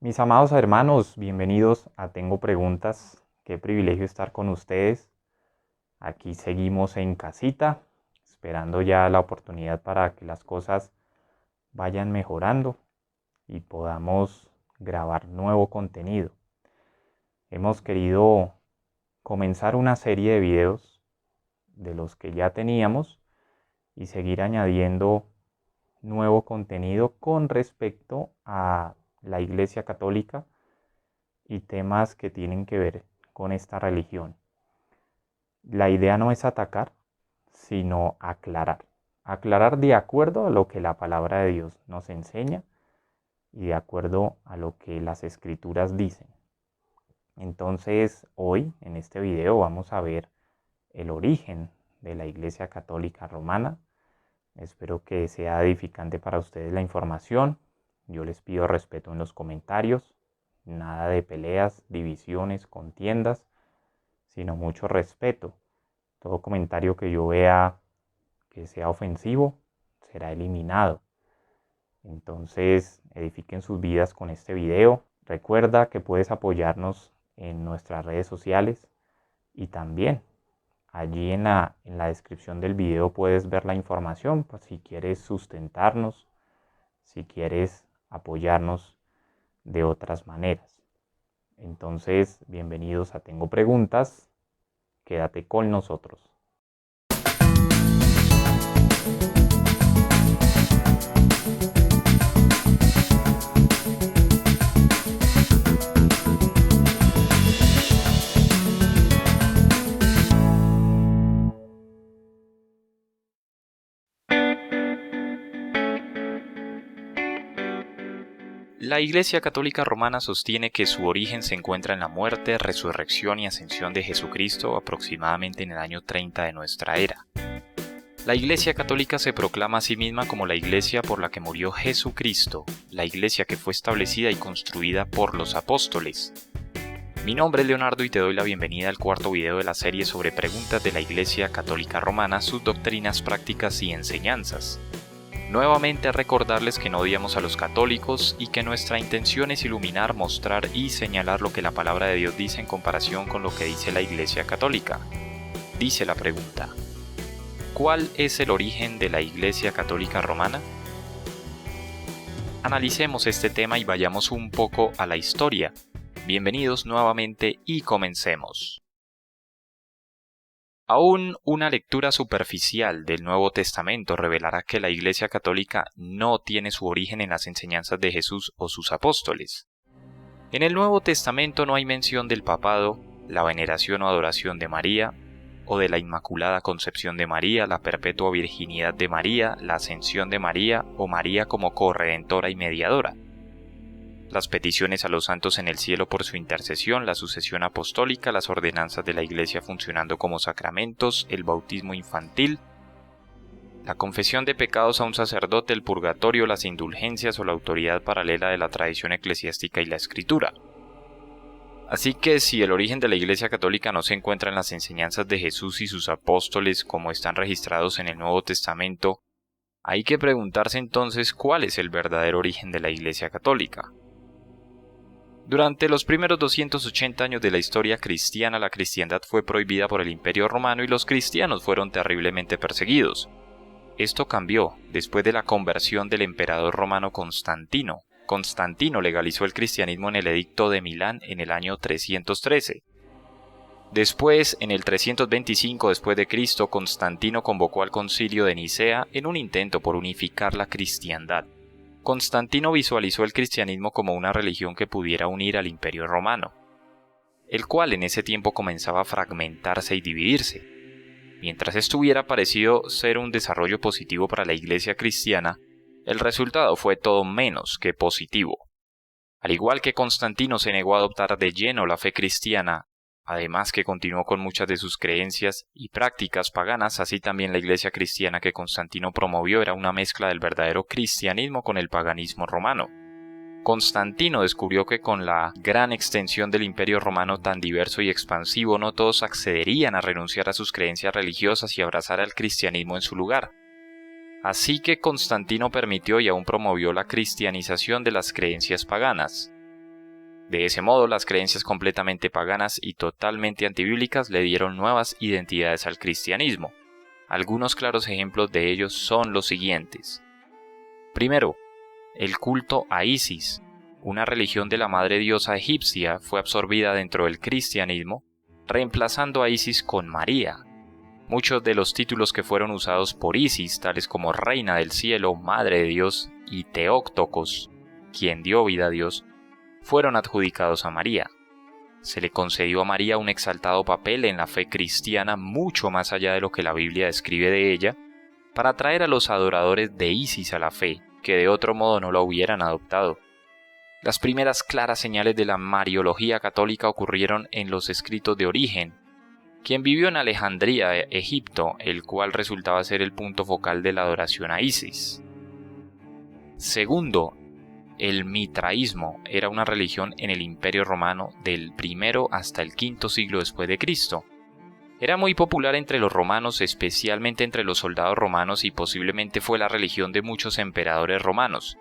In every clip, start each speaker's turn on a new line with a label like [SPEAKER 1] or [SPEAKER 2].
[SPEAKER 1] Mis amados hermanos, bienvenidos a Tengo Preguntas. Qué privilegio estar con ustedes. Aquí seguimos en casita, esperando ya la oportunidad para que las cosas vayan mejorando y podamos grabar nuevo contenido. Hemos querido comenzar una serie de videos de los que ya teníamos y seguir añadiendo nuevo contenido con respecto a la Iglesia Católica y temas que tienen que ver con esta religión. La idea no es atacar, sino aclarar. Aclarar de acuerdo a lo que la palabra de Dios nos enseña y de acuerdo a lo que las escrituras dicen. Entonces, hoy en este video vamos a ver el origen de la Iglesia Católica Romana. Espero que sea edificante para ustedes la información. Yo les pido respeto en los comentarios. Nada de peleas, divisiones, contiendas, sino mucho respeto. Todo comentario que yo vea que sea ofensivo será eliminado. Entonces, edifiquen sus vidas con este video. Recuerda que puedes apoyarnos en nuestras redes sociales y también allí en la descripción del video puedes ver la información, pues, si quieres sustentarnos, si quieres apoyarnos de otras maneras. Entonces, bienvenidos a Tengo Preguntas. Quédate con nosotros.
[SPEAKER 2] La Iglesia Católica Romana sostiene que su origen se encuentra en la muerte, resurrección y ascensión de Jesucristo aproximadamente en el año 30 de nuestra era. La Iglesia Católica se proclama a sí misma como la Iglesia por la que murió Jesucristo, la Iglesia que fue establecida y construida por los apóstoles. Mi nombre es Leonardo y te doy la bienvenida al cuarto video de la serie sobre preguntas de la Iglesia Católica Romana, sus doctrinas, prácticas y enseñanzas. Nuevamente recordarles que no odiamos a los católicos y que nuestra intención es iluminar, mostrar y señalar lo que la palabra de Dios dice en comparación con lo que dice la Iglesia Católica. Dice la pregunta: ¿cuál es el origen de la Iglesia Católica Romana? Analicemos este tema y vayamos un poco a la historia. Bienvenidos nuevamente y comencemos. Aún una lectura superficial del Nuevo Testamento revelará que la Iglesia Católica no tiene su origen en las enseñanzas de Jesús o sus apóstoles. En el Nuevo Testamento no hay mención del papado, la veneración o adoración de María, o de la Inmaculada Concepción de María, la perpetua virginidad de María, la ascensión de María o María como corredentora y mediadora. Las peticiones a los santos en el cielo por su intercesión, la sucesión apostólica, las ordenanzas de la Iglesia funcionando como sacramentos, el bautismo infantil, la confesión de pecados a un sacerdote, el purgatorio, las indulgencias o la autoridad paralela de la tradición eclesiástica y la Escritura. Así que si el origen de la Iglesia Católica no se encuentra en las enseñanzas de Jesús y sus apóstoles como están registrados en el Nuevo Testamento, hay que preguntarse entonces cuál es el verdadero origen de la Iglesia Católica. Durante los primeros 280 años de la historia cristiana, la cristiandad fue prohibida por el Imperio Romano y los cristianos fueron terriblemente perseguidos. Esto cambió después de la conversión del emperador romano Constantino. Constantino legalizó el cristianismo en el Edicto de Milán en el año 313. Después, en el 325 después de Cristo, Constantino convocó al Concilio de Nicea en un intento por unificar la cristiandad. Constantino visualizó el cristianismo como una religión que pudiera unir al Imperio Romano, el cual en ese tiempo comenzaba a fragmentarse y dividirse. Mientras esto hubiera parecido ser un desarrollo positivo para la Iglesia cristiana, el resultado fue todo menos que positivo. Al igual que Constantino se negó a adoptar de lleno la fe cristiana, además que continuó con muchas de sus creencias y prácticas paganas, así también la Iglesia cristiana que Constantino promovió era una mezcla del verdadero cristianismo con el paganismo romano. Constantino descubrió que con la gran extensión del Imperio Romano tan diverso y expansivo, no todos accederían a renunciar a sus creencias religiosas y abrazar al cristianismo en su lugar. Así que Constantino permitió y aún promovió la cristianización de las creencias paganas. De ese modo, las creencias completamente paganas y totalmente antibíblicas le dieron nuevas identidades al cristianismo. Algunos claros ejemplos de ellos son los siguientes. Primero, el culto a Isis, una religión de la madre diosa egipcia, fue absorbida dentro del cristianismo, reemplazando a Isis con María. Muchos de los títulos que fueron usados por Isis, tales como Reina del Cielo, Madre de Dios y Teóctocos, quien dio vida a Dios, fueron adjudicados a María. Se le concedió a María un exaltado papel en la fe cristiana mucho más allá de lo que la Biblia describe de ella, para atraer a los adoradores de Isis a la fe, que de otro modo no la hubieran adoptado. Las primeras claras señales de la Mariología católica ocurrieron en los escritos de Origen, quien vivió en Alejandría, Egipto, el cual resultaba ser el punto focal de la adoración a Isis. Segundo, el mitraísmo era una religión en el Imperio Romano del I hasta el V siglo después de Cristo. Era muy popular entre los romanos, especialmente entre los soldados romanos, y posiblemente fue la religión de muchos emperadores romanos.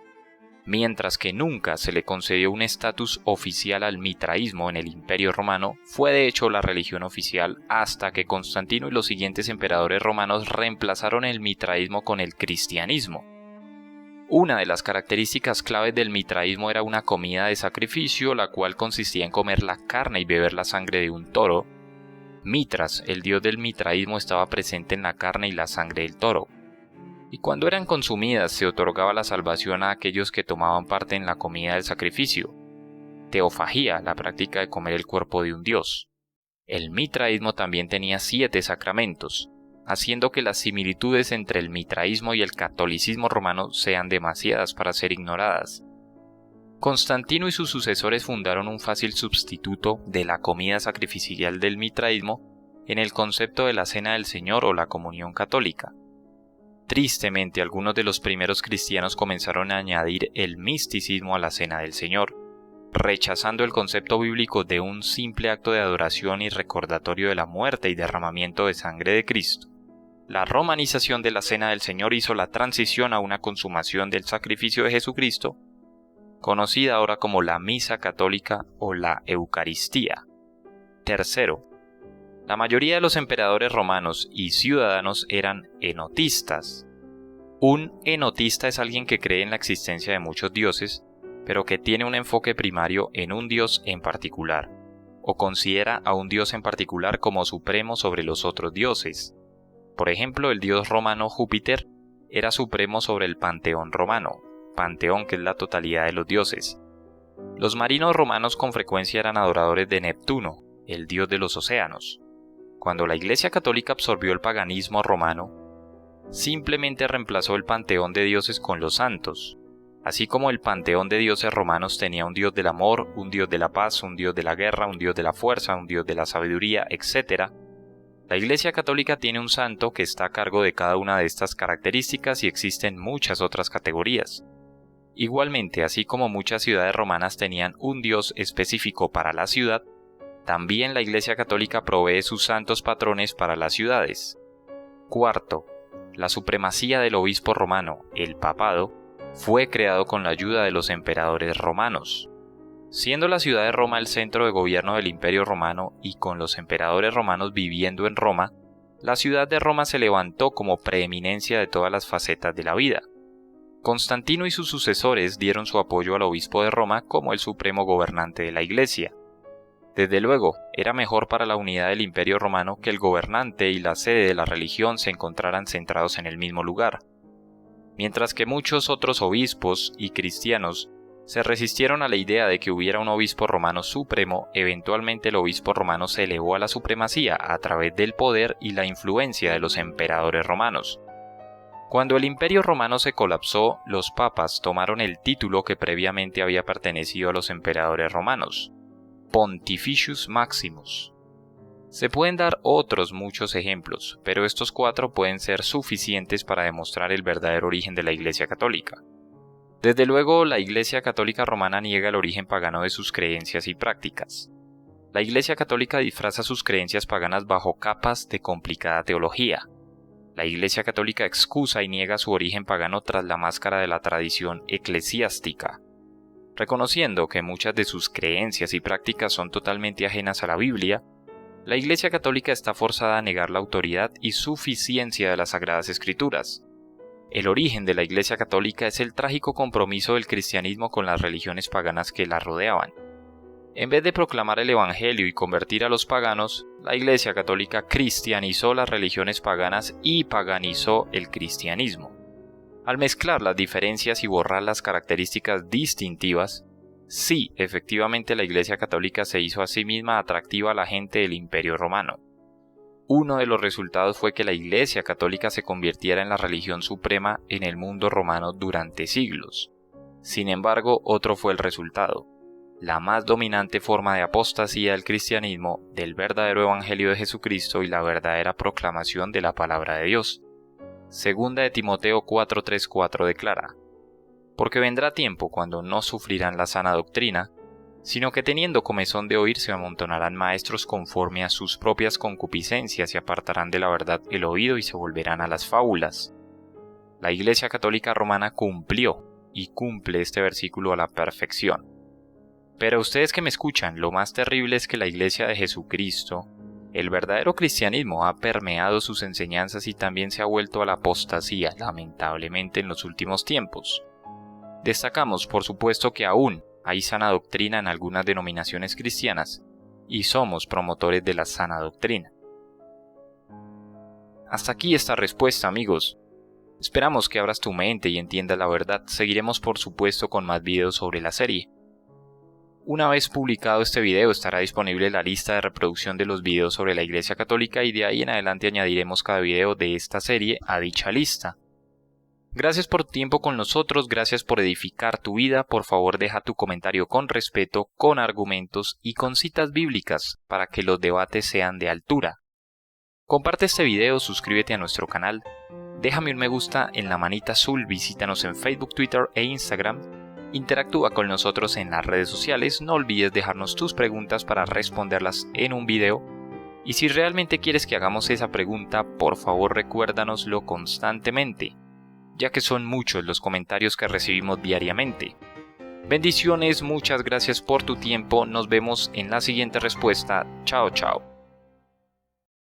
[SPEAKER 2] Mientras que nunca se le concedió un estatus oficial al mitraísmo en el Imperio Romano, fue de hecho la religión oficial hasta que Constantino y los siguientes emperadores romanos reemplazaron el mitraísmo con el cristianismo. Una de las características claves del mitraísmo era una comida de sacrificio, la cual consistía en comer la carne y beber la sangre de un toro. Mitras, el dios del mitraísmo, estaba presente en la carne y la sangre del toro. Y cuando eran consumidas se otorgaba la salvación a aquellos que tomaban parte en la comida del sacrificio. Teofagía, la práctica de comer el cuerpo de un dios. El mitraísmo también tenía 7 sacramentos, haciendo que las similitudes entre el mitraísmo y el catolicismo romano sean demasiadas para ser ignoradas. Constantino y sus sucesores fundaron un fácil sustituto de la comida sacrificial del mitraísmo en el concepto de la Cena del Señor o la comunión católica. Tristemente, algunos de los primeros cristianos comenzaron a añadir el misticismo a la Cena del Señor, rechazando el concepto bíblico de un simple acto de adoración y recordatorio de la muerte y derramamiento de sangre de Cristo. La romanización de la Cena del Señor hizo la transición a una consumación del sacrificio de Jesucristo, conocida ahora como la Misa Católica o la Eucaristía. Tercero, la mayoría de los emperadores romanos y ciudadanos eran enotistas. Un enotista es alguien que cree en la existencia de muchos dioses, pero que tiene un enfoque primario en un dios en particular, o considera a un dios en particular como supremo sobre los otros dioses. Por ejemplo, el dios romano Júpiter era supremo sobre el panteón romano, panteón que es la totalidad de los dioses. Los marinos romanos con frecuencia eran adoradores de Neptuno, el dios de los océanos. Cuando la Iglesia Católica absorbió el paganismo romano, simplemente reemplazó el panteón de dioses con los santos. Así como el panteón de dioses romanos tenía un dios del amor, un dios de la paz, un dios de la guerra, un dios de la fuerza, un dios de la sabiduría, etc., la Iglesia Católica tiene un santo que está a cargo de cada una de estas características y existen muchas otras categorías. Igualmente, así como muchas ciudades romanas tenían un dios específico para la ciudad, también la Iglesia Católica provee sus santos patrones para las ciudades. Cuarto, la supremacía del obispo romano, el papado, fue creado con la ayuda de los emperadores romanos. Siendo la ciudad de Roma el centro de gobierno del Imperio Romano y con los emperadores romanos viviendo en Roma, la ciudad de Roma se levantó como preeminencia de todas las facetas de la vida. Constantino y sus sucesores dieron su apoyo al obispo de Roma como el supremo gobernante de la Iglesia. Desde luego, era mejor para la unidad del Imperio Romano que el gobernante y la sede de la religión se encontraran centrados en el mismo lugar. Mientras que muchos otros obispos y cristianos se resistieron a la idea de que hubiera un obispo romano supremo, eventualmente el obispo romano se elevó a la supremacía a través del poder y la influencia de los emperadores romanos. Cuando el Imperio Romano se colapsó, los papas tomaron el título que previamente había pertenecido a los emperadores romanos, Pontificius Maximus. Se pueden dar otros muchos ejemplos, pero estos 4 pueden ser suficientes para demostrar el verdadero origen de la Iglesia Católica. Desde luego, la Iglesia Católica Romana niega el origen pagano de sus creencias y prácticas. La Iglesia Católica disfraza sus creencias paganas bajo capas de complicada teología. La Iglesia Católica excusa y niega su origen pagano tras la máscara de la tradición eclesiástica. Reconociendo que muchas de sus creencias y prácticas son totalmente ajenas a la Biblia, la Iglesia Católica está forzada a negar la autoridad y suficiencia de las Sagradas Escrituras. El origen de la Iglesia Católica es el trágico compromiso del cristianismo con las religiones paganas que la rodeaban. En vez de proclamar el Evangelio y convertir a los paganos, la Iglesia Católica cristianizó las religiones paganas y paganizó el cristianismo. Al mezclar las diferencias y borrar las características distintivas, sí, efectivamente la Iglesia Católica se hizo a sí misma atractiva a la gente del Imperio Romano. Uno de los resultados fue que la Iglesia Católica se convirtiera en la religión suprema en el mundo romano durante siglos. Sin embargo, otro fue el resultado: la más dominante forma de apostasía del cristianismo, del verdadero Evangelio de Jesucristo y la verdadera proclamación de la palabra de Dios. Segunda de Timoteo 4:3-4 declara: porque vendrá tiempo cuando no sufrirán la sana doctrina, sino que teniendo comezón de oír se amontonarán maestros conforme a sus propias concupiscencias y apartarán de la verdad el oído y se volverán a las fábulas. La Iglesia Católica Romana cumplió y cumple este versículo a la perfección. Pero ustedes que me escuchan, lo más terrible es que la Iglesia de Jesucristo, el verdadero cristianismo, ha permeado sus enseñanzas y también se ha vuelto a la apostasía, lamentablemente, en los últimos tiempos. Destacamos, por supuesto, que aún hay sana doctrina en algunas denominaciones cristianas, y somos promotores de la sana doctrina. Hasta aquí esta respuesta, amigos. Esperamos que abras tu mente y entiendas la verdad. Seguiremos, por supuesto, con más videos sobre la serie. Una vez publicado este video estará disponible la lista de reproducción de los videos sobre la Iglesia Católica y de ahí en adelante añadiremos cada video de esta serie a dicha lista. Gracias por tu tiempo con nosotros, gracias por edificar tu vida. Por favor, deja tu comentario con respeto, con argumentos y con citas bíblicas para que los debates sean de altura. Comparte este video, suscríbete a nuestro canal, déjame un me gusta en la manita azul, visítanos en Facebook, Twitter e Instagram. Interactúa con nosotros en las redes sociales, no olvides dejarnos tus preguntas para responderlas en un video. Y si realmente quieres que hagamos esa pregunta, por favor recuérdanoslo constantemente, ya que son muchos los comentarios que recibimos diariamente. Bendiciones, muchas gracias por tu tiempo, nos vemos en la siguiente respuesta. Chao, chao.